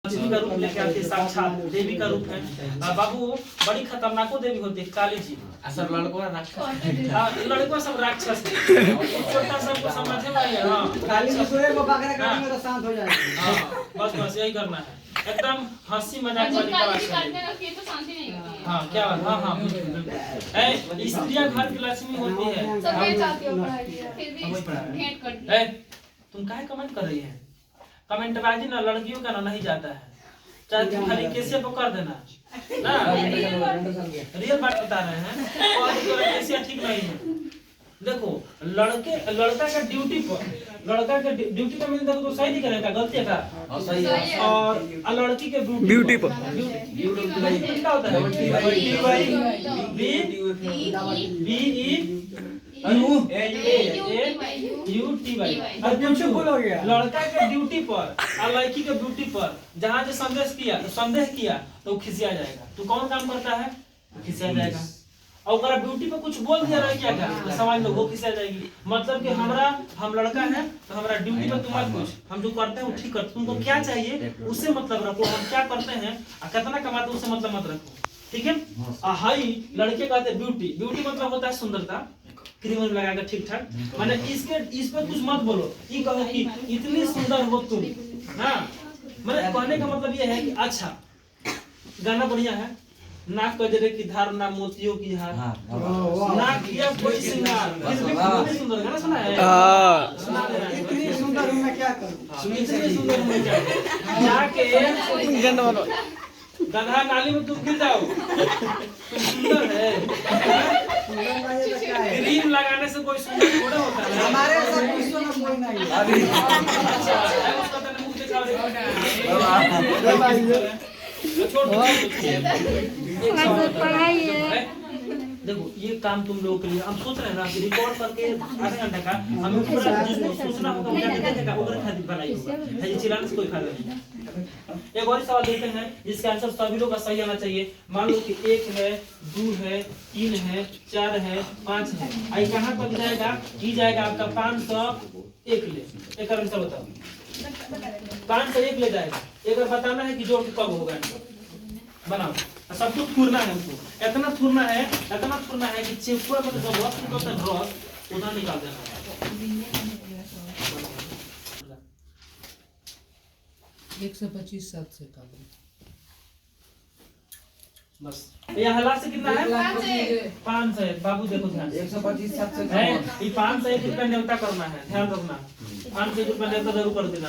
लक्ष्मी का रूप लेके आती है, साक्षात देवी का रूप है। बाबू बड़ी खतरनाक देवी होती है काली जी। सर लड़कों राक्षस, लड़कों सब राक्षस छोटा सबको समझ में आई है। हाँ काली जी सोए को पकड़े काटेंगे तो शांत हो जाएगा। हाँ बस यही करना है, एकदम हंसी मजाक वाली बात है। हाँ क्या बात, हाँ हाँ स्त्रियां घर की लक्ष्मी होती है। तुम काहे कमेंट कर रही है? कमेंटबाजी ना लड़कियों का ना नहीं जाता है, चाहे तुम खाली कैसे को कर देना ना। रियल बात बता रहे हैं, और कैसे ठीक नहीं है। देखो लड़का का ड्यूटी पर, लड़का के ड्यूटी का मीन देखो तो सही नहीं करेगा, गलती है का सही है। और लड़की के ड्यूटी पर क्या होता है? लड़का के ड्यूटी पर और लड़की के ड्यूटी पर जहाँ जो संदेह किया तो खिसिया जाएगा। तू कौन काम करता है? खिसिया जाएगा। और अगर ड्यूटी पे कुछ बोल दिया रह क्या तो समाज लोग वो खिसिया जाएगी। मतलब कि हम लड़का है तो हमारा ड्यूटी पे तुम मत पूछ, हम जो करते हैं वो ठीक करते, तुमको क्या चाहिए उससे मतलब रखो, हम क्या करते हैं और कितना कमाते हैं उससे मतलब मत रखो, ठीक है। हाई लड़के कहते हैं ब्यूटी, ब्यूटी मतलब होता है सुंदरता, क्रीम लगाकर ठीक ठाक, माने इस पे कुछ मत बोलो, ये कहो कि इतनी सुंदर हो तुम। हाँ मैंने कहने का मतलब ये है कि अच्छा गाना बढ़िया है, नाक गजरे की धार ना मोतियों की हार, नाक किया कोई श्रृंगार, इतनी सुंदर गाना सुना है। इतनी सुंदर हूँ मैं क्या करूँ, इतनी सुंदर हूँ मैं क्या करूँ, जाके गधा नाली में तुम गिर जाओ, तुम सुंदर है। क्रीम लगाने से कोई सुंदर थोड़ा होता है, हमारे सब विश्व में कोई नहीं है। देखो ये काम तुम लोगों के लिए हम सोच रहे हैं ना कि रिकॉर्ड करके आधे घंटे का हमें पूरा जिसको सूचना होगा वो जाके देखेगा, वो खातिर बनाई होगा है, ये चिल्लाने से कोई फायदा नहीं। एक और सवाल देते हैं जिसका आंसर सभी लोग का सही आना चाहिए। मान लो कि 1 है 2 है 3 है 4 है 5 है, आई कहाँ तक जाएगा? ये जाएगा आपका 501 ले। एक आंसर बताओ, 501 ले जाएगा। एक बार बताना है कि जोड़ कब होगा, बनाओ। सब कुछ थूरना है हमको, इतना थूरना है कि चिपकुआ में जब रस निकलता है रस उधर निकाल देना है। 125 7 से कम बस। ये हला से कितना है? 5 है। बाबू देखो ध्यान से, 125 7 से है ये 501 रुपया न्योता करना है, ध्यान रखना। 501 रुपया न्योता जरूर कर देना।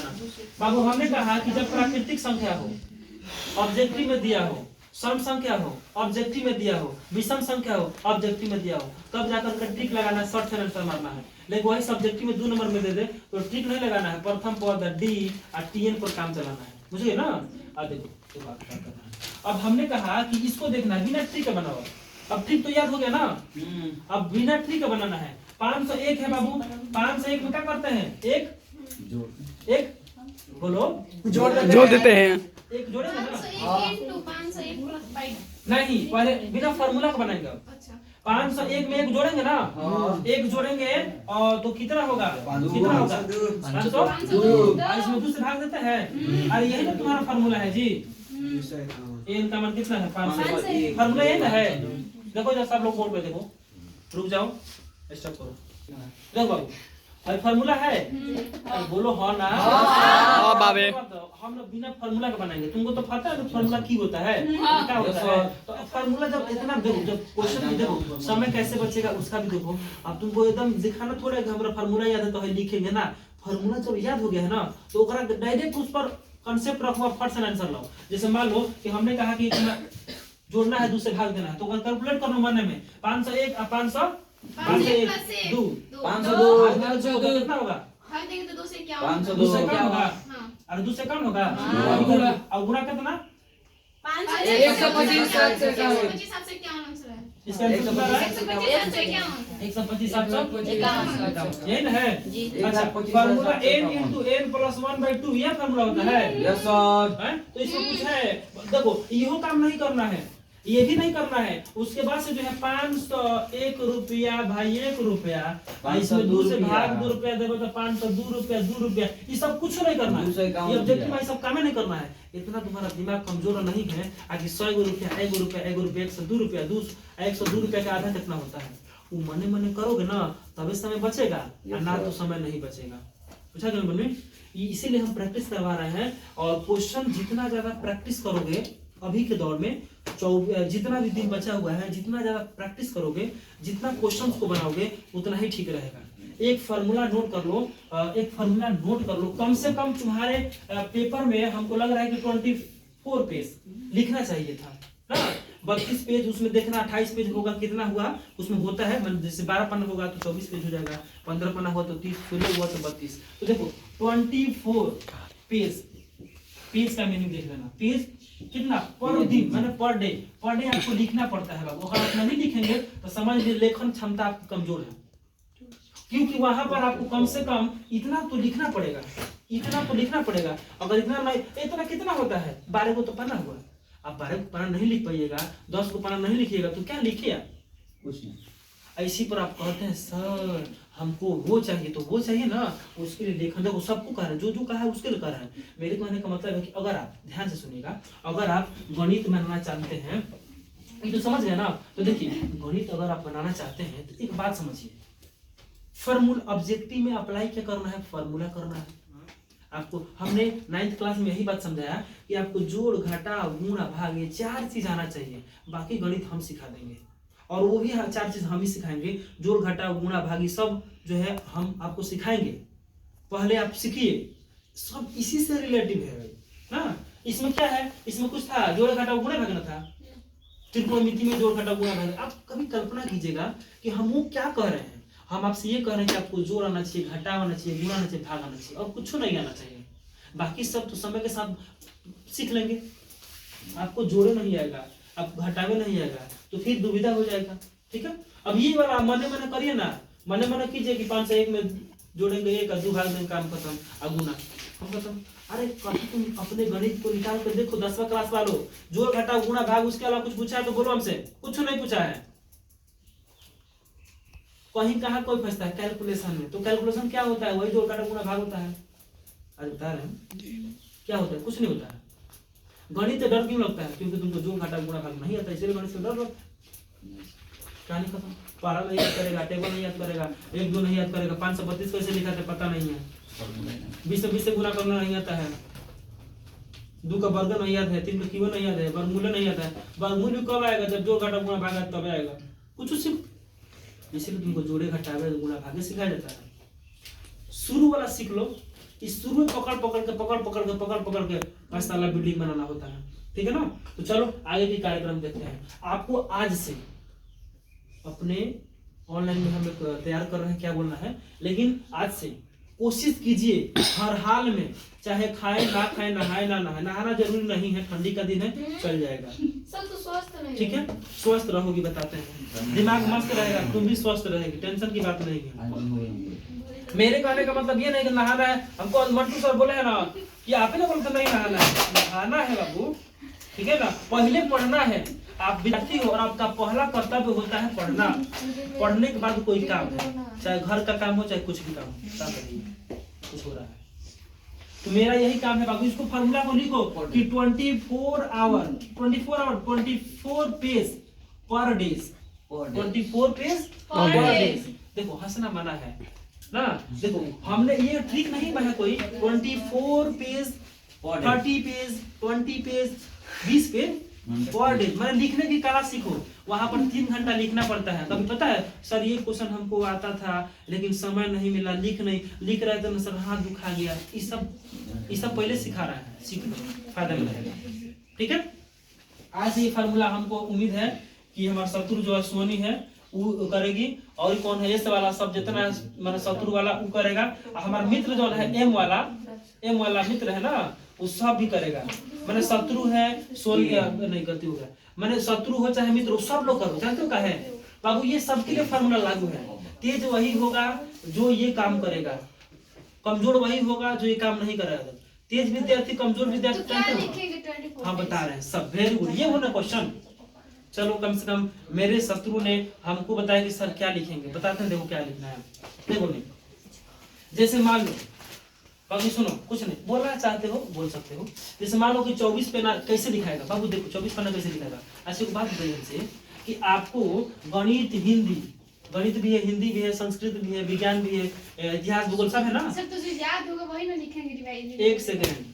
बाबू हमने कहा कि जब प्राकृतिक संख्या हो, ऑब्जेक्टिव में दिया हो, सम संख्या हो, ऑब्जेक्टिव में दिया हो, विषम संख्या हो, ऑब्जेक्टिव में दिया हो, तब जाकर के ट्रिक लगाना है, शॉर्ट से आंसर मारना है। लेकिन वही सब्जेक्टिव में 2 नंबर में दे दे तो ट्रिक नहीं लगाना है, प्रथम पद डी और टीएन पर काम चलाना है, मुझे ना। देखो तो बात क्या करना है। अब हमने कहा कि इसको देखना है बिना ट्रिक का बनाओ। अब ट्रिक तो याद हो गया ना, अब बिना ट्रिक का बनाना है। 501 है बाबू, 501 में क्या करते हैं? एक बोलो जोड़ देते हैं। एक जोड़ेंगे ना, नहीं पहले बिना फार्मूला का बनाएंगे। 501 में एक जोड़ेंगे ना, एक जोड़ेंगे और तो कितना होगा? 500 इसमें 2 से भाग देते हैं। अरे यही ना तुम्हारा फार्मूला है जी, एन का मान कितना है? 500। फार्मूला यही ना है। देखो जब सब लोग बोर्ड पे देखो, रुक जाओ स्टॉप करो, देखो बाबू फार्मूला है, बोलो हाँ ना। बाबे हम लोग बिना फार्मूला का बनाएंगे, तुमको तो पता है ना फार्मूला की होता है, क्या होता है। तो फार्मूला जब इतना देखो, जब क्वेश्चन भी देखो, समय कैसे बचेगा उसका भी देखो। अब तुमको एकदम दिखाना थोड़ा है कि हमारा फार्मूला याद है तो हम लिखेंगे ना। फार्मूला जब याद हो गया है ना तो डायरेक्ट उस पर कंसेप्ट रखो, फट से आंसर लाओ। जैसे मान लो कि हमने कहा कि जोड़ना है, 2 से भाग देना है, तो कैलकुलेट करना मन में 501 और 500 502 कितना होगा? 502 2 से कम होगा, अरे 2 से कम होगा। और गुणा कितना? 125 7 से कम। इसका आंसर कितना है? 125 751 यही ना है। अच्छा फार्मूला n × n + 1/2 यह फार्मूला होता है। Yes sir. तो इसमें कुछ है, देखो इहो काम नहीं करना है, ये भी नहीं करना है। उसके बाद से जो है 500 1 रुपया भाई 1 रुपया, इसमें 2 से भाग 2 रुपया देवे तो 500 2 रुपया 2 रुपया, ये सब कुछ नहीं करना है। ये ऑब्जेक्टिव भाई सब काम नहीं करना है। इतना तुम्हारा दिमाग कमजोर नहीं है आकि 100 रुपया 1 रुपया 1 रुपया 102 रुपया 102 रुपया का आधा कितना होता है, वो मने मने करोगे ना तभी समय बचेगा, ना तो समय नहीं बचेगा। पूछा गया बने, इसीलिए हम प्रैक्टिस करवा रहे हैं। और क्वेश्चन जितना ज्यादा प्रैक्टिस करोगे अभी के दौर में, जितना भी दिन बचा हुआ है, जितना ज्यादा प्रैक्टिस करोगे, जितना क्वेश्चंस को बनाओगे उतना ही ठीक रहेगा। एक फार्मूला नोट कर लो, एक फार्मूला नोट कर लो। कम से कम तुम्हारे पेपर में हमको लग रहा है कि 24 पेज लिखना चाहिए था ना। 32 पेज उसमें देखना, 28 पेज होगा कितना हुआ उसमें होता है, जैसे 12 पन्ना होगा तो 24 पेज हो जाएगा, 15 पन्ना हुआ तो 30, 16 हुआ तो 32। तो देखो 24 पेज का मीनिंग देख लेना। पेज कितना पर दिन माने पर डे आपको लिखना पड़ता है बाबू। अगर आप नहीं लिखेंगे तो समझ लीजिए लेखन क्षमता आपकी कमजोर है, क्योंकि वहां पर आपको कम से कम इतना तो लिखना पड़ेगा, इतना तो लिखना पड़ेगा। अगर इतना नहीं, इतना कितना होता है 12 को तो पन्ना हुआ, आप 12 को पन्ना नहीं लिख पाइएगा, 10 को पन्ना नहीं लिखिएगा तो क्या लिखिए कुछ नहीं। ऐसी पर आप कहते हैं सर हमको वो चाहिए, तो वो चाहिए ना, उसके लिए लेखन देखो सबको कह रहे हैं, जो जो कहा है उसके लिए कह रहे हैं। मेरे कहने का मतलब है कि अगर आप ध्यान से सुनिएगा, अगर आप गणित बनाना चाहते हैं, ये तो समझ गए ना। तो देखिए गणित अगर आप बनाना चाहते हैं तो एक बात समझिए, फॉर्मूला ऑब्जेक्टिव में अप्लाई क्या करना है, फॉर्मूला करना है आपको। हमने 9th क्लास में यही बात समझाया कि आपको जोड़ घटा गुणा भाग ये 4 चीज आना चाहिए, बाकी गणित हम सिखा देंगे। और वो भी 4 चीज हम ही सिखाएंगे, जोड़ घटा गुणा भाग ये सब जो है हम आपको सिखाएंगे। पहले आप सीखिए, सब इसी से रिलेटिव है भाई ना। इसमें क्या है, इसमें कुछ था जोड़ घटा गुणा भागना था, त्रिकोणमिति में जोड़ घटा गुणा भाग। आप कभी कल्पना कीजिएगा कि हम वो क्या कह रहे हैं। हम आपसे ये कह रहे हैं कि आपको जोड़ आना चाहिए, घटा आना चाहिए, गुणा आना चाहिए, भाग आना चाहिए, और कुछ नहीं आना चाहिए। बाकी सब तो समय के साथ सीख लेंगे। आपको जोड़े नहीं आएगा, आपको घटावे नहीं आएगा, तो फिर दुविधा हो जाएगा। ठीक है, अब ये वाला मने मने करिए ना, मने मने कीजिए कि 5 से 1 में जोड़ेंगे 1 और 2 भाग देंगे, काम खत्म, और गुना हम खत्म। अरे कभी तुम अपने गणित को निकाल कर देखो, 10वां क्लास वालों, जोड़ घटा गुणा भाग, उसके अलावा कुछ पूछा है तो बोलो हमसे, कुछ नहीं पूछा है। कहीं कहाँ कोई फंसता है कैलकुलेशन में, तो कैलकुलेशन क्या होता है, वही जोड़ घटा गुणा भाग होता है। आज बता रहे हैं क्या होता है, कुछ नहीं होता है। गणित से डर क्यों लगता है, क्योंकि तुमको जोड़ घटा गुणा भाग नहीं आता, इसलिए गणित से डर लगता है। कहानी खत्म। पारा नहीं याद करेगा, टेबल नहीं याद करेगा, 1 2 नहीं याद करेगा, 532 कैसे लिखा था पता नहीं है, 20 से 20 से गुणा करना नहीं आता है, 2 का वर्ग नहीं याद है, 3 का क्यूब नहीं याद है, वर्गमूल नहीं आता है। वर्गमूल कब आएगा, जब जोड़ घटा गुणा भाग तब आएगा। कुछ सीख, इसलिए तुमको जोड़े घटावे गुणा भागे सिखाया जाता है। शुरू वाला सीख लो, इस शुरू में पकड़ पकड़ के 5 ताला बिल्डिंग बनाना होता है। ठीक है ना। तो चलो आगे की कार्यक्रम देखते हैं। आपको आज से अपने ऑनलाइन में हम लोग तैयार कर रहे हैं क्या बोलना है, लेकिन आज से कोशिश कीजिए हर हाल में, चाहे खाए ना खाए, नहाए ना नहाए, नहाना जरूरी नहीं है, ठंडी का दिन है चल जाएगा। सब तो स्वस्थ रहेगा। ठीक है, स्वस्थ रहोगी बताते हैं, दिमाग मस्त रहेगा, तुम भी स्वस्थ रहेगी, टेंशन की बात नहीं है। मेरे कहने का मतलब ये नहीं कि नहाना है, हमको मंटू सर बोले है ना कि आप ही ना बोलते नहीं नहाना है, नहाना है बाबू। ठीक है ना, पहले पढ़ना है। आप विद्यार्थी हो और आपका पहला कर्तव्य होता है पढ़ना। पढ़ने के बाद कोई काम है, चाहे घर का काम हो चाहे कुछ भी काम हो, कुछ हो रहा है तो मेरा यही काम है बाबू। इसको फार्मूला को लिखो कि 24 आवर 24 पेज पर डेज, 24 पेज पर डेज। देखो हंसना मना है ना। देखो हमने ये ट्रिक नहीं बनाया कोई, 24 page 30 page 20 page 20 page per day, मतलब लिखने की कला सीखो। वहां पर 3 घंटा लिखना पड़ता है। कभी पता है सर ये क्वेश्चन हमको आता था लेकिन समय नहीं मिला, लिख रहे थे ना सर, हाथ दुखा गया। ये सब पहले सिखा रहा है, सीख लो, फायदा मिलेगा। ठीक है, आज ये फार्मूला हमको उम्मीद है कि हमारा शत्रु जो है सोनी है वो करेगी, और कौन है ये वाला सब जितना मतलब शत्रु वाला वो करेगा, हमारा मित्र जो है एम वाला मित्र है ना वो सब भी करेगा। मैंने शत्रु है सोनी नहीं करती होगा, मैंने शत्रु हो चाहे मित्र हो सब लोग करो। जानते हो क्या है बाबू, ये सबके लिए फार्मूला लागू है। तेज वही होगा जो ये काम करेगा, कमजोर वही होगा जो ये काम नहीं करेगा। तेज विद्यार्थी कमजोर विद्यार्थी, हाँ बता रहे हैं सब। वेरी गुड, ये होना क्वेश्चन, चलो कम से कम मेरे शत्रु ने हमको बताया कि सर क्या लिखेंगे, बताते हैं देखो क्या लिखना है। देखो नहीं, जैसे मान लो, बाबू सुनो, कुछ नहीं बोलना चाहते हो बोल सकते हो। जैसे मान लो कि 24 पन्ना कैसे दिखाएगा बाबू, देखो 24 पन्ना कैसे दिखाएगा। ऐसी एक बात बताइए हमसे कि आपको गणित, हिंदी, गणित भी है, हिंदी भी है, संस्कृत भी है, विज्ञान भी है, इतिहास, भूगोल सब है ना। सर तुझे याद होगा वही ना लिखेंगे रिवाइज। एक सेकेंड,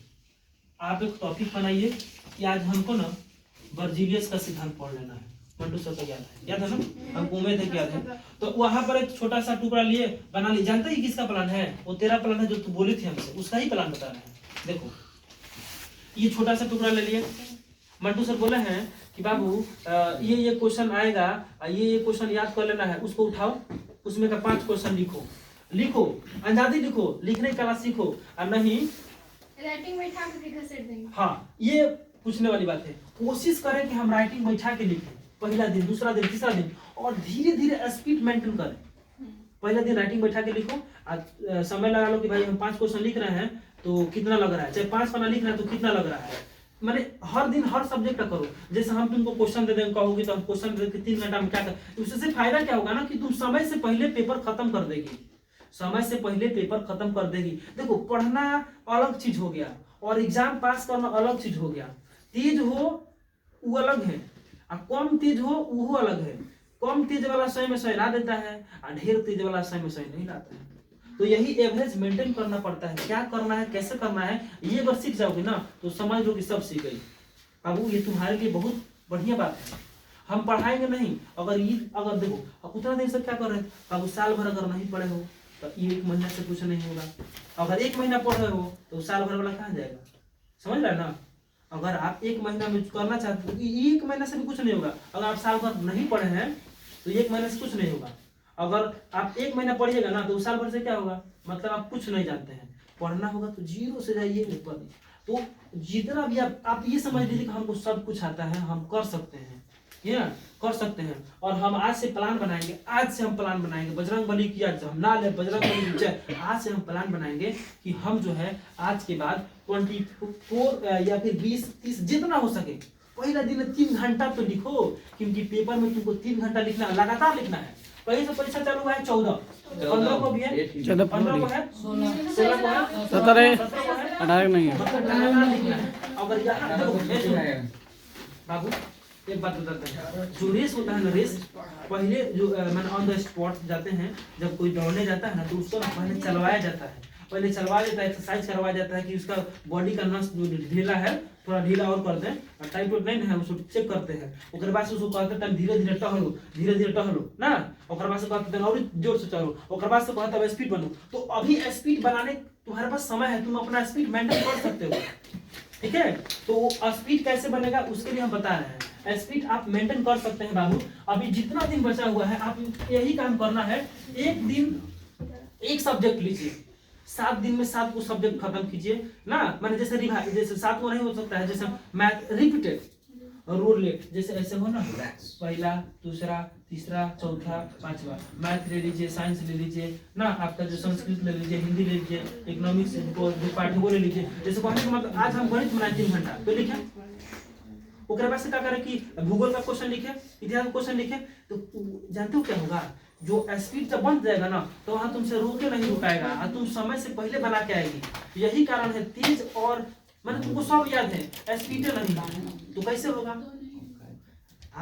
आप एक टॉपिक बनाइए कि आज हमको ना बर्जीलियस का सिद्धांत पढ़ लेना है। मंटू सर का याद है ना, हमको उम्मीद है कि याद है। तो वहां पर एक छोटा सा टुकड़ा लिए बना लिए। जानता है किसका प्लान है? वो तेरा प्लान है जो तू बोली थी हमसे, उसका ही प्लान बता रहे हैं। देखो ये छोटा सा टुकड़ा ले लिए, मंटू सर बोले हैं कि बाबू ये क्वेश्चन आएगा, ये क्वेश्चन याद कर लेना है, उसको उठाओ, उसमें का 5 क्वेश्चन लिखो, आजादी लिखो, लिखने की कला सीखो, और नहीं राइटिंग में बैठा के घसीट देंगे। हाँ, ये पूछने वाली बात है। कोशिश करें कि हम राइटिंग बैठा के लिखें, पहला दिन, दूसरा दिन, तीसरा दिन, और धीरे धीरे स्पीड मेंटेन करें। पहला दिन राइटिंग बैठा के लिखो, समय लगा लो कि भाई हम 5 क्वेश्चन लिख रहे हैं तो कितना लग रहा है, चाहे 5 पन्ना लिख रहे हैं तो कितना लग रहा है। मैंने हर दिन हर सब्जेक्ट का करो। जैसे हम तुमको क्वेश्चन दे देंगे, कहोगे तो हम क्वेश्चन दे के 3 घंटा में क्या कर, उससे फायदा क्या होगा ना कि तुम समय से पहले पेपर खत्म कर देगी, समय से पहले पेपर खत्म कर देगी। देखो पढ़ना अलग चीज हो गया और एग्जाम पास करना अलग चीज हो गया। तेज हो वो अलग है, और कम तेज हो वो अलग है। कम तेज वाला सही में सही ला देता है, और ढेर तेज वाला सही में सही नहीं लाता है। तो यही एवरेज मेंटेन करना पड़ता है। क्या करना है, कैसे करना है, ये अगर सीख जाओगे ना तो समझ लो कि सब सीख गई। बाबू ये तुम्हारे लिए बहुत बढ़िया बात है। हम पढ़ाएंगे नहीं, अगर देखो उतना देर से क्या कर रहे थे बाबू, साल भर अगर नहीं पढ़े हो तो 1 महीना से कुछ नहीं होगा। अगर 1 महीना पढ़ रहे हो तो साल भर वाला कहाँ जाएगा, समझ रहे ना। अगर आप 1 महीना में करना चाहते हो, 1 महीना से भी कुछ नहीं होगा। अगर आप साल भर नहीं पढ़े हैं तो 1 महीने से कुछ नहीं होगा। अगर आप 1 महीना पढ़िएगा ना तो साल भर से क्या होगा, मतलब आप कुछ नहीं जानते हैं। पढ़ना होगा तो 0 से जाइए ऊपर। तो जितना भी आप ये समझ लीजिए कि हमको सब कुछ आता है, हम कर सकते हैं, कर सकते हैं। और हम आज से प्लान बनाएंगे, आज से हम प्लान बनाएंगे। बजरंग बली की आज हम ना ले, बजरंग बली जय, आज से हम प्लान बनाएंगे कि हम जो है आज के बाद 24 या फिर 20-30 जितना हो सके, पहला दिन 3 घंटा तो लिखो, क्योंकि पेपर में तुमको 3 घंटा लिखना, लगातार लिखना है। पहले से परीक्षा चालू हुआ है 14, 15 को भी है, 15 को है, 16 को है, 17 17 को है, 18 नहीं है। मतलब लगातार लिखना है। अगर यहाँ देखो बाबू एक बात बताते हैं, जो रेस होता है ना, रेस पहले जो मैंने ऑन द स्पॉट जाते हैं, जब कोई दौड़ने जाता है ना तो उसको ना पहले चलवाया जाता है, पहले चलवा देता है, एक्सरसाइज करवाया जाता है कि उसका बॉडी का नस जो ढीला है थोड़ा ढीला और कर दें, और टाइट नहीं है उसको चेक करते हैं। उसके बाद से उसको कहते हैं धीरे धीरे टहलो ना, और बाद से कहते हैं और जोर से चलो, और बाद से कहते हैं स्पीड बनो। तो अभी स्पीड बनाने तुम्हारे पास समय है, तुम अपना स्पीड मेंटेन कर सकते हो, ठीक है। तो स्पीड कैसे बनेगा उसके लिए हम बता रहे हैं। स्पीड आप मेंटेन कर सकते हैं बाबू। अभी जितना दिन बचा हुआ है आप यही काम करना है। एक दिन एक सब्जेक्ट लीजिए, 7 दिन में 7 को सब्जेक्ट खत्म कीजिए ना। मैंने जैसे रिवाइज, जैसे 7 को नहीं हो सकता है, जैसे मैथ रिपीटेड रूल लेट, जैसे ऐसे हो ना, पहला, दूसरा, तीसरा, चौथा, 5वां मैथ ले लीजिए, साइंस ले लीजिए ना, आपका जो संस्कृत ले लीजिए, हिंदी ले लीजिए, इकोनॉमिक्स को जो पार्ट है वो ले लीजिए। जैसे कहने का मतलब आज हम गणित बनाए 3 घंटा तो लिखे, उसके बाद से क्या करें कि भूगोल का क्वेश्चन लिखे, इतिहास का क्वेश्चन लिखे। तो जानते हो क्या होगा, जो स्पीड जब बन जाएगा ना तो वहां तुमसे रोके नहीं रुकाएगा, और तुम समय से पहले बना के आएगी। यही कारण है तेज, और मैंने तुमको सब याद है, स्पीड नहीं तो कैसे होगा।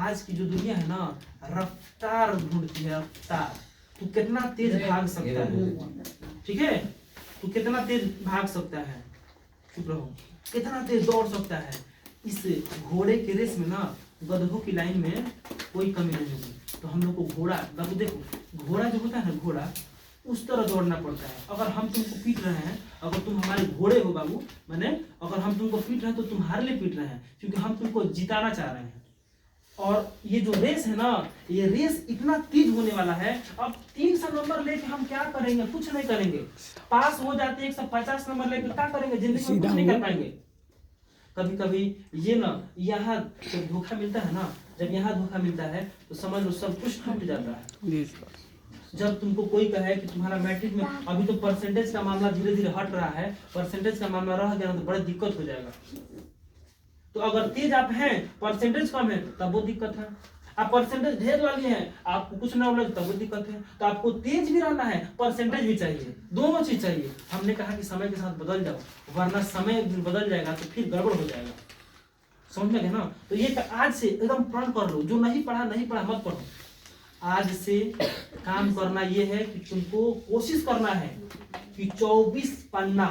आज की जो दुनिया है ना, रफ्तार ढूंढती है, रफ्तार। तू कितना तेज भाग सकता है, ठीक है, तू कितना तेज भाग सकता है, चुप रहो, कितना तेज दौड़ सकता है। इस घोड़े के रेस में ना, गधों की लाइन में कोई कमी नहीं होगी। तो हम लोग को घोड़ा, बाबू देखो घोड़ा जो होता है ना, घोड़ा उस तरह दौड़ना पड़ता है। अगर हम तुमको पीट रहे हैं, अगर तुम हमारे घोड़े हो बाबू, मैंने अगर हम तुमको पीट रहे हैं तो तुम्हारे लिए पीट रहे हैं, क्योंकि हम तुमको जिताना चाह रहे हैं। और ये जो रेस है ना, ये रेस इतना तेज होने वाला है। अब 300 नंबर लेके हम क्या करेंगे, कुछ नहीं करेंगे। पास हो जाते 150 नंबर लेके क्या करेंगे, जिंदगी में कुछ नहीं कर पाएंगे। कभी कभी ये ना, यहाँ जब धोखा मिलता है ना, जब यहाँ धोखा मिलता है तो समझ लो सब कुछ टूट जाता है। जब तुमको कोई कहे कि तुम्हारा मैट्रिक में अभी तो परसेंटेज का मामला धीरे धीरे हट रहा है, परसेंटेज का मामला रह गया ना तो बड़ा दिक्कत हो जाएगा। तो अगर तेज आप हैं, परसेंटेज कम है, तब वो दिक्कत है। आप परसेंटेज ढेर वाली हैं, आपको कुछ नॉलेज, तब वो दिक्कत है। तो आपको तेज भी रहना है, परसेंटेज भी चाहिए, दोनों चीज चाहिए। हमने कहा कि समय के साथ बदल जाओ, वरना समय एक दिन बदल जाएगा तो फिर गड़बड़ हो जाएगा, समझ में गए ना। तो ये आज से एकदम प्रण कर लो, जो नहीं पढ़ा मत पढ़ो। आज से काम करना ये है कि तुमको कोशिश करना है कि 24 पन्ना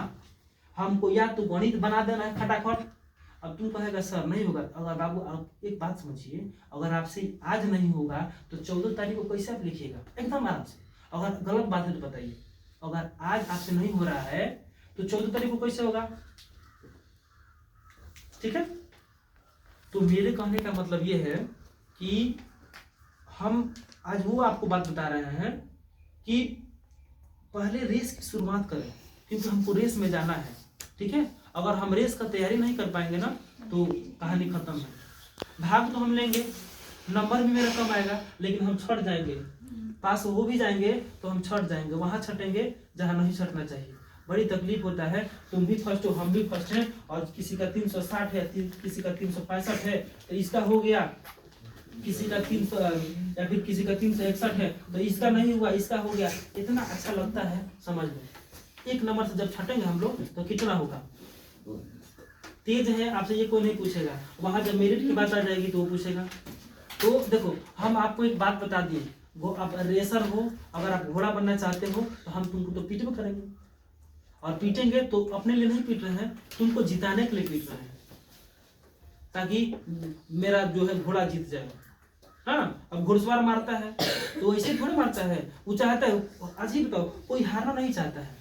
हमको या तो गणित बना देना है फटाफट। अब तुम कहेगा सर नहीं होगा, अगर बाबू आप एक बात समझिए, अगर आपसे आज नहीं होगा तो 14 तारीख को कैसे आप लिखिएगा, एकदम आराम से। अगर गलत बात है तो बताइए, अगर आज आपसे नहीं हो रहा है तो 14 तारीख को कैसे होगा, ठीक है। तो मेरे कहने का मतलब ये है कि हम आज वो आपको बात बता रहे हैं कि पहले रेस की शुरुआत करें, क्योंकि हमको रेस में जाना है, ठीक है। अगर हम रेस का तैयारी नहीं कर पाएंगे ना तो कहानी खत्म है। भाग तो हम लेंगे, नंबर भी मेरा कम आएगा, लेकिन हम छट जाएंगे, पास हो भी जाएंगे तो हम छट जाएंगे, वहां छटेंगे जहां नहीं छटना चाहिए। बड़ी तकलीफ होता है। तुम भी फर्स्ट हो, हम भी फर्स्ट हैं, और किसी का 360 है, किसी का 365 है, तो इसका हो गया, किसी का 300 या फिर किसी का 361 है, तो इसका नहीं हुआ, इसका हो गया। इतना अच्छा लगता है समझ में। एक नंबर से जब छटेंगे हम लोग तो कितना होगा। तेज है आपसे ये कोई नहीं पूछेगा, वहां जब मेरिट की बात आ जाएगी तो वो पूछेगा। तो देखो हम आपको एक बात बता दिए, वो आप रेसर हो, अगर आप घोड़ा बनना चाहते हो तो हम तुमको तो पीट भी करेंगे, और पीटेंगे तो अपने लिए नहीं पीट रहे हैं, तुमको जिताने के लिए पीट रहे हैं, ताकि मेरा जो है घोड़ा जीत जाए। हाँ, अब घुड़सवार मारता है तो ऐसे थोड़ी मारता है, वो चाहता है, अजीब बताओ, कोई हारना नहीं चाहता है।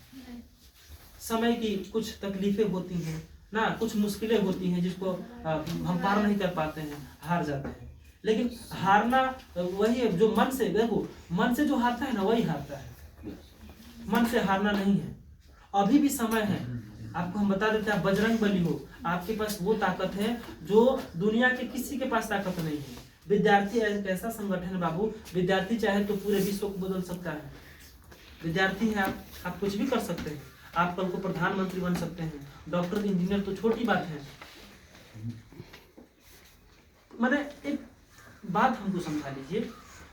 समय की कुछ तकलीफें होती हैं ना, कुछ मुश्किलें होती हैं जिसको हम पार नहीं कर पाते हैं, हार जाते हैं। लेकिन हारना वही है जो मन से, देखो मन से जो हारता है ना वही हारता है, मन से हारना नहीं है। अभी भी समय है, आपको हम बता देते हैं, आप बजरंग बली हो, आपके पास वो ताकत है जो दुनिया के किसी के पास ताकत नहीं है। विद्यार्थी एक ऐसा संगठन है बाबू, विद्यार्थी चाहे तो पूरे विश्व को बदल सकता है। विद्यार्थी है आप कुछ भी कर सकते हैं, आप कल को प्रधानमंत्री बन सकते हैं, डॉक्टर इंजीनियर तो छोटी बात है। मैंने एक बात हमको समझा लीजिए,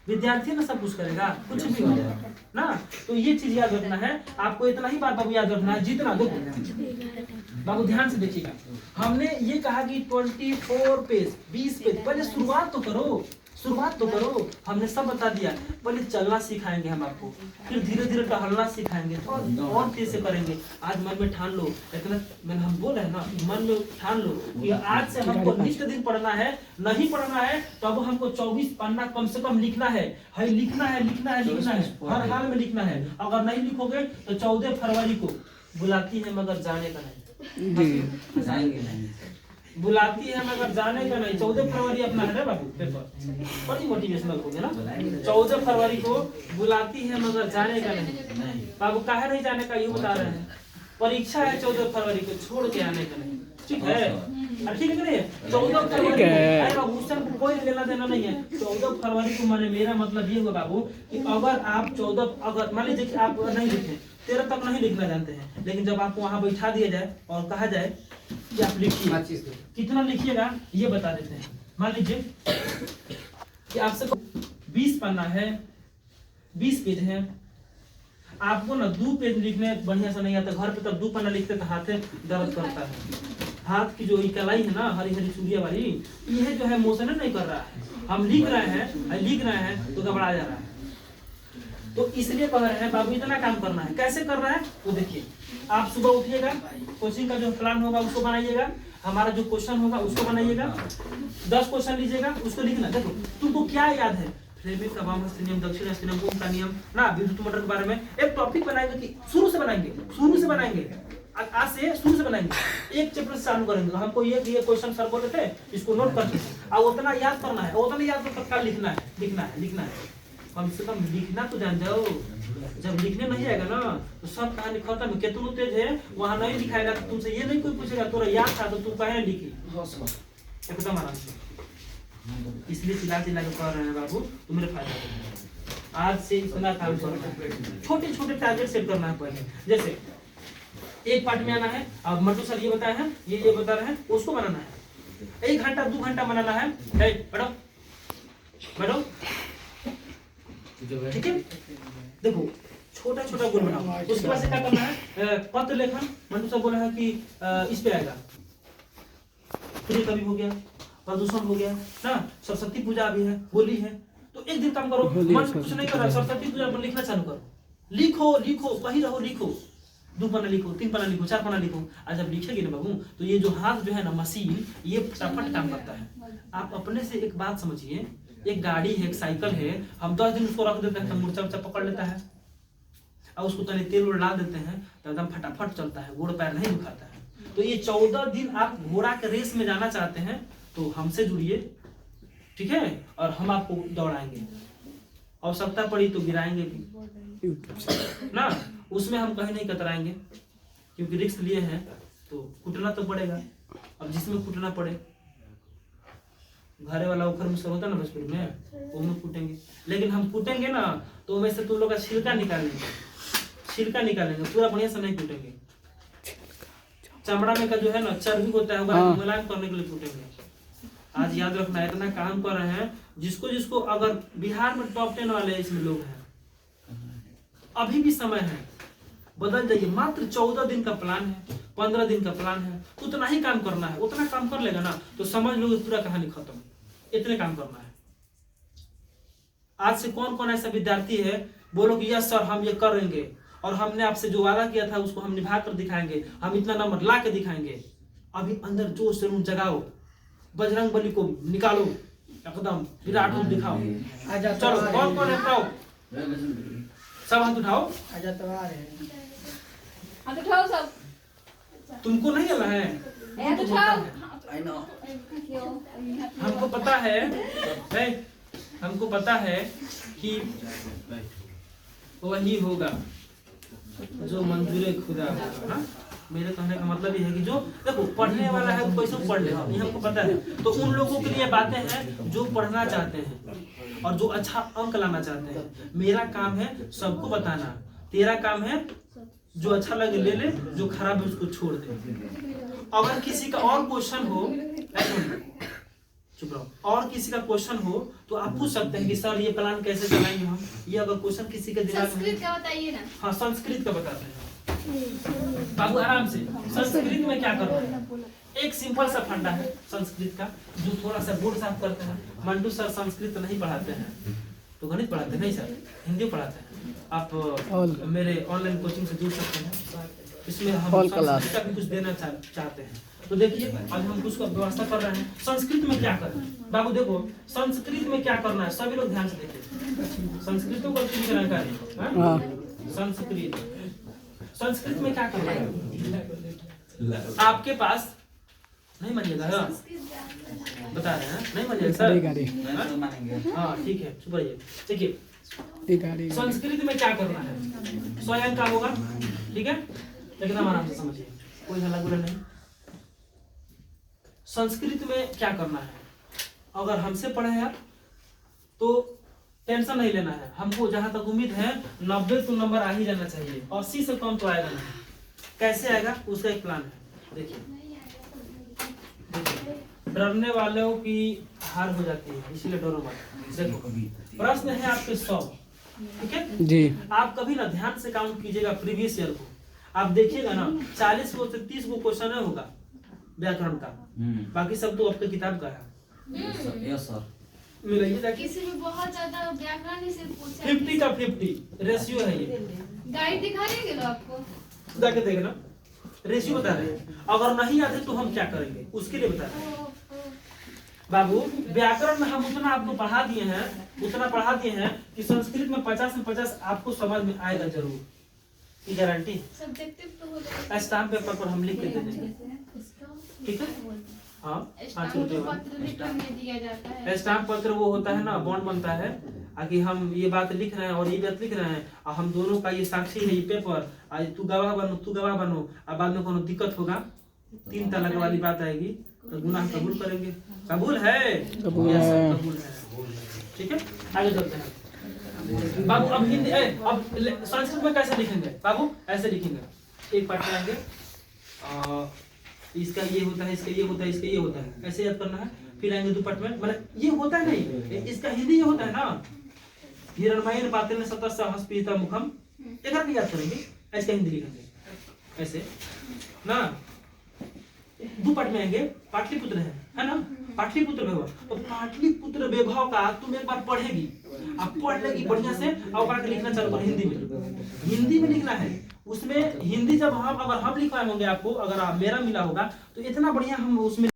विद्यार्थी ना सब कुछ करेगा, कुछ भी होगा ना। तो ये चीज याद रखना है आपको, इतना ही बात बाबू याद रखना है, जितना देखो बाबू ध्यान से देखिएगा। हमने ये कहा कि 24 पेज 20 पेज, पहले शुरुआत तो करो, शुरुआत तो करो। हमने सब बता दिया, पहले चलना सिखाएंगे हम आपको, फिर धीरे धीरे टहलना सिखाएंगे, और तेज से करेंगे। आज मन में ठान लो, इतना मैंने हम बोल रहे हैं ना, मन में ठान लो कि आज से हमको नित्य दिन पढ़ना है। नहीं पढ़ना है तो अब हमको 24 पन्ना कम से कम लिखना है, लिखना है, लिखना है, लिखना है, हर हाल में लिखना है। अगर नहीं लिखोगे तो 14 फरवरी को बुलाती है मगर जाने का नहीं, बुलाती है मगर जाने का नहीं। 14 फरवरी अपना है बाबू पेपर, बड़ी मोटिवेशनल हो गया ना। 14 फरवरी को बुलाती है मगर जाने का नहीं। बाबू काहे नहीं जाने का ये बता रहे हैं, परीक्षा है 14 फरवरी को, छोड़ के आने का नहीं, ठीक है। ठीक है कि नहीं, 14 फरवरी को बाबू उससे कोई लेना देना नहीं है। 14 फरवरी को माने मेरा मतलब ये हुआ बाबू कि अगर आप 14 अगर मान लीजिए आप नहीं लिखे, 13 तक नहीं लिखना जानते हैं, लेकिन जब आपको वहां बैठा दिया जाए और कहा जाए कि आप लिखिए, कितना लिखिएगा ये बता देते हैं। मान लीजिए कि आपसे 20 पन्ना है, 20 पेज है, आपको ना 2 पेज लिखने बढ़िया से नहीं आता, घर पे तब 2 पन्ना लिखते तो हाथ दर्द करता है। हाथ की जो इकाई है ना, हरी हरी चूड़िया वाली, यह जो है मोशन नहीं कर रहा है। हम लिख रहे हैं तो घबरा जा रहा है। तो इसलिए कह रहे हैं बाबू इतना काम करना है। कैसे कर रहा है वो देखिए, आप सुबह उठिएगा, कोचिंग का जो प्लान होगा उसको बनाइएगा, हमारा जो क्वेश्चन होगा उसको बनाइएगा, 10 क्वेश्चन लीजिएगा, उसको लिखना। देखो तुमको क्या याद है, फ्लेमिंग का वामहस्त नियम, दक्षिण हस्त नियम, ओम का नियम ना, विद्युत मोटर के बारे में एक टॉपिक बनाएंगे कि शुरू से बनाएंगे, आज से शुरू से बनाएंगे। एक चैप्टर से चालू करेंगे, हमको ये क्वेश्चन सर बोले थे, इसको नोट करते हैं, और उतना याद करना है, उतना याद तो तत्काल लिखना है। कम से कम लिखना तो जान जाओ। जब लिखने नहीं आएगा ना तो सब कहानी खत्म। कितना तेज है वहां नहीं लिखाएगा तो तुमसे ये नहीं कोई पूछेगा तोरा याद था तो तू कहे लिखी, एकदम आराम से। इसलिए चिल्ला के कह रहे हैं बाबू तुम्हारे फायदा। आज से इतना काम करना है, छोटे छोटे टारगेट सेट करना है। पहले जैसे एक पार्ट में आना है, अब मटू सर ये बताए हैं, ये बता रहे हैं, उसको बनाना है। 1 घंटा 2 घंटा बनाना है। बैठो बैठो, ठीक है। देखो छोटा छोटा गोल बनाओ, उसके बाद से क्या करना है, पत्र लेखन। मंटू साहब बोला है कि इस पे आएगा, प्रिय कवि हो गया, प्रदूषण हो गया ना, सरस्वती पूजा भी है, होली है। तो एक दिन काम करो, मन कुछ नहीं कर रहा, सरस्वती पूजा पर लिखना चालू करो, लिखो लिखो, वही रहो, लिखो 2 पन्ना लिखो, 3 पन्ना लिखो, 4 पन्ना लिखो। आज जब लिखेगी ना बाबू, तो ये जो हाथ जो है ना मशीन, ये फटाफट काम करता है। आप अपने से एक बात समझिए, एक गाड़ी है, एक साइकिल है, हम 10 दिन उसको रख देते हैं तो मूर्छा उर्छा पकड़ लेता है, और उसको तनी तेल डाल देते हैं तो एकदम फटाफट चलता है, गोड़ पैर नहीं दुखाता है। तो ये 14 दिन आप घोड़ा के रेस में जाना चाहते हैं तो हमसे जुड़िए, ठीक है, और हम आपको दौड़ाएंगे, आवश्यकता पड़ी तो गिराएंगे भी ना, उसमें हम कहीं नहीं कतराएंगे, क्योंकि रिस्क लिए हैं तो कूटना तो पड़ेगा। अब जिसमें कूटना पड़े, घरे वाला उखर मुसर होता ना भोजपुरी में, वो में कूटेंगे, लेकिन हम कूटेंगे ना तो वैसे तुम लोग का छिलका निकालेंगे, छिलका निकालेंगे, पूरा बढ़िया से नहीं कूटेंगे। चमड़ा में का जो है ना चर्बी होता है, मुलायम करने के लिए कूटेंगे। आज याद रखना, इतना काम कर रहे हैं, जिसको जिसको अगर बिहार में टॉप 10 वाले इसमें लोग हैं, अभी भी समय है, बदल जाइए। मात्र 14 दिन का प्लान है, 15 दिन का प्लान है, उतना ही काम करना है। उतना काम कर लेगा ना तो समझ लो पूरा कहानी खत्म, इतने काम करना है। आज से कौन कौन ऐसा विद्यार्थी है बोलो कि यस सर हम ये करेंगे, और हमने आपसे जो वादा किया था उसको हम निभा कर दिखाएंगे, हम इतना नंबर ला के दिखाएंगे। अभी अंदर जोश जुनून जगाओ, बजरंग बली को निकालो, एकदम विराट रूप दिखाओ। चलो कौन कौन है बताओ, सब हाथ उठाओ। हाथ उठाओ सब। तुमको नहीं आना है, हाथ उठाओ। हमको पता है, हमको पता है कि वही होगा जो मंजूर खुदा होगा ना। मेरे कहने का मतलब ये है कि जो देखो पढ़ने वाला है वो कैसे पढ़ लेगा, ये हमको पता है। तो उन लोगों के लिए बातें हैं जो पढ़ना चाहते हैं और जो अच्छा अंक लाना चाहते हैं। मेरा काम है सबको बताना, तेरा काम है जो अच्छा लगे ले ले, जो खराब है उसको छोड़ दे। अगर किसी का और क्वेश्चन हो, चुप रहो, और किसी का क्वेश्चन हो तो आप पूछ सकते हैं कि सर ये प्लान कैसे चलाएंगे हम। ये अगर क्वेश्चन किसी के दिमाग में, संस्कृत का बताइए ना। हाँ संस्कृत का बताते हैं बाबू, आराम से। संस्कृत में क्या करना है, एक सिंपल सा फंडा है संस्कृत का, जो थोड़ा सा बोर्ड साफ करते हैं। मंटू सर संस्कृत नहीं पढ़ाते हैं, तो गणित पढ़ाते हैं, नहीं सर हिंदी पढ़ाते हैं। आप मेरे ऑनलाइन कोचिंग से जुड़ सकते हैं, इसमें हम संस्कृत का भी कुछ देना चाहते हैं। तो देखिए आज हम कुछ व्यवस्था कर रहे हैं। संस्कृत में क्या करना है बाबू, देखो संस्कृत में क्या करना है, सभी लोग ध्यान से देखिए। संस्कृत को करती जानकारी, संस्कृत में क्या करना है, आपके पास नहीं मानिएगा, बता रहे हैं नहीं मानिएगा सर, हाँ ठीक है चुप रहिए। देखिए संस्कृत में क्या करना है, स्वयं का होगा, ठीक है, एकदम आराम से समझिए, कोई हल्ला गुल्ला नहीं। संस्कृत में क्या करना है, अगर हमसे पढ़े हैं तो टेंशन नहीं लेना है। हमको जहां तक उम्मीद है 90 तो नंबर आ ही जाना चाहिए, 80 से कम तो आएगा नहीं। कैसे आएगा उसका एक प्लान है। देखिए डरने वालों की हार हो जाती है, इसीलिए डरो मत। देखो प्रश्न है आपके 100, ठीक है जी। आप कभी ना ध्यान से काउंट कीजिएगा प्रीवियस ईयर को, आप देखिएगा ना 40 को से 30 को क्वेश्चन है होगा व्याकरण का, बाकी सब तो आपके किताब का है। यस सर मिलाइए जाके, किसी में बहुत ज्यादा व्याकरण से पूछा 50 का 50 रेशियो है ये। गाइड दिखा देंगे लोग आपको, जाके देखना रेशियो बता रहे हैं। अगर नहीं आते तो हम क्या करेंगे उसके लिए बता रहे हैं बाबू। व्याकरण में हम उतना आपको पढ़ा दिए हैं, उतना पढ़ा दिए हैं कि संस्कृत में 50 में 50 आपको समझ में आएगा जरूर, ये गारंटी। सब्जेक्टिव तो हो जाएगा, स्टाम्प पेपर पर हम लिख के दे देंगे, ठीक है। हाँ 5 रुपये पत्र रिटर्न में दिया जाता है। स्टाम्प पत्र वो होता है ना, बॉन्ड बनता है कि हम ये बात लिख रहे हैं और ये बात लिख रहे हैं, और हम दोनों का ये साक्षी है ये पेपर, आज तू गवाह बनो तू गवाह बनो, और बाद में कोनो दिक्कत होगा 3 तलाक वाली बात आएगी तो गुनाह कबूल करेंगे। कबूल है, कबूल है, ठीक है। आगे चलते हैं बाबू। अब हिंदी अब संस्कृत में कैसे लिखेंगे बाबू, ऐसे लिखेंगे। एक पाठ पढ़ाएंगे, इसका ये होता है, इसका ये होता है, इसका ये होता है, ऐसे याद करना है। फिर आएंगे दुपट में, मतलब ये होता है नहीं, इसका हिंदी ये होता है ना, हिरणमयीन पात्र सतत सहस्पीता मुखम, एक बार याद करेंगे, इसका हिंदी लिखेंगे ऐसे ना। दुपट में आएंगे, पाटलिपुत्र है ना, पाटलिपुत्र वैभव, तो पाटलिपुत्र वैभव का तुम एक बार पढ़ेगी, आप पढ़ लेगी बढ़िया से, और लिखना चालू कर हिंदी में, हिंदी में लिखना है। उसमें हिंदी जब हम अगर हम लिखवाए होंगे आपको, अगर आप मेरा मिला होगा तो इतना बढ़िया हम उसमें